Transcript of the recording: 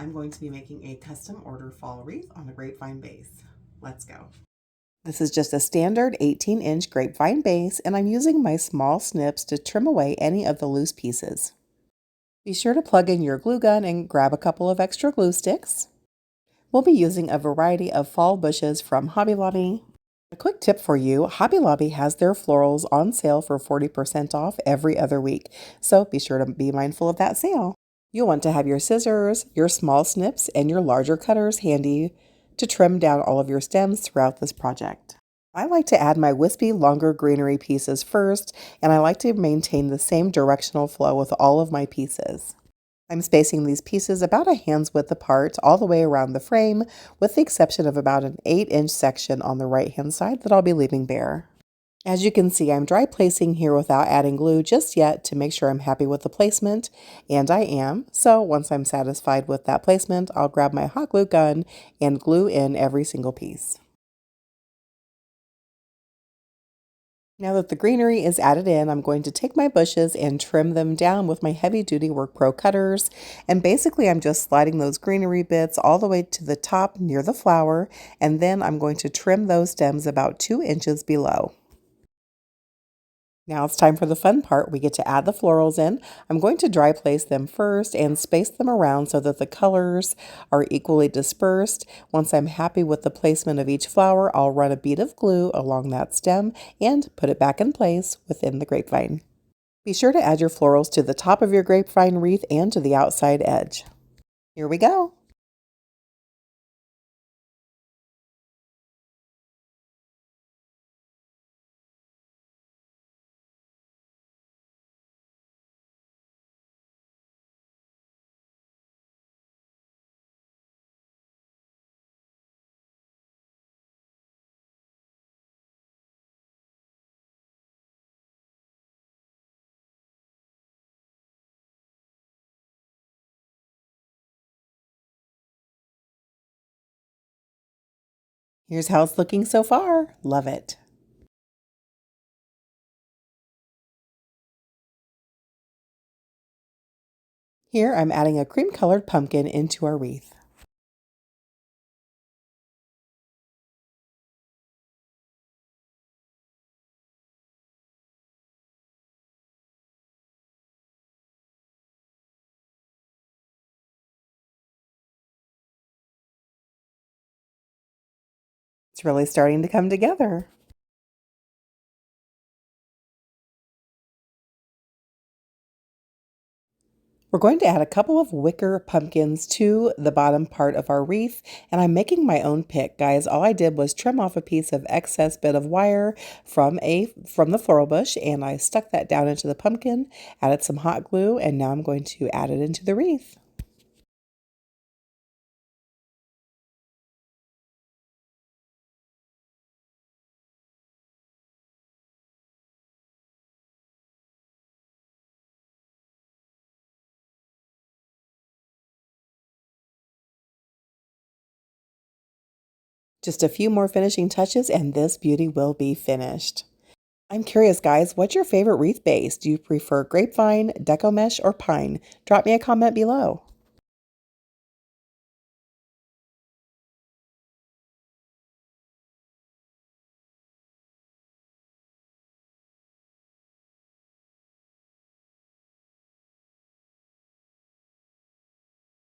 I'm going to be making a custom order fall wreath on the Grapevine base. Let's go. This is just a standard 18-inch Grapevine base, and I'm using my small snips to trim away any of the loose pieces. Be sure to plug in your glue gun and grab a couple of extra glue sticks. We'll be using a variety of fall bushes from Hobby Lobby. A quick tip for you, Hobby Lobby has their florals on sale for 40% off every other week, so be sure to be mindful of that sale. You'll want to have your scissors, your small snips, and your larger cutters handy to trim down all of your stems throughout this project. I like to add my wispy, longer greenery pieces first, and I like to maintain the same directional flow with all of my pieces. I'm spacing these pieces about a hand's width apart all the way around the frame, with the exception of about an 8-inch section on the right-hand side that I'll be leaving bare. As you can see, I'm dry placing here without adding glue just yet to make sure I'm happy with the placement, and I am. So once I'm satisfied with that placement, I'll grab my hot glue gun and glue in every single piece. Now that the greenery is added in, I'm going to take my bushes and trim them down with my heavy-duty Work Pro cutters. And basically, I'm just sliding those greenery bits all the way to the top near the flower, and then I'm going to trim those stems about 2 inches below. Now it's time for the fun part. We get to add the florals in. I'm going to dry place them first and space them around so that the colors are equally dispersed. Once I'm happy with the placement of each flower, I'll run a bead of glue along that stem and put it back in place within the grapevine. Be sure to add your florals to the top of your grapevine wreath and to the outside edge. Here we go. Here's how it's looking so far. Love it. Here I'm adding a cream-colored pumpkin into our wreath. It's really starting to come together. We're going to add a couple of wicker pumpkins to the bottom part of our wreath, and I'm making my own pick, guys. All I did was trim off a piece of excess bit of wire from the floral bush, and I stuck that down into the pumpkin, added some hot glue, and now I'm going to add it into the wreath. Just a few more finishing touches and this beauty will be finished. I'm curious, guys, what's your favorite wreath base? Do you prefer grapevine, deco mesh, or pine? Drop me a comment below.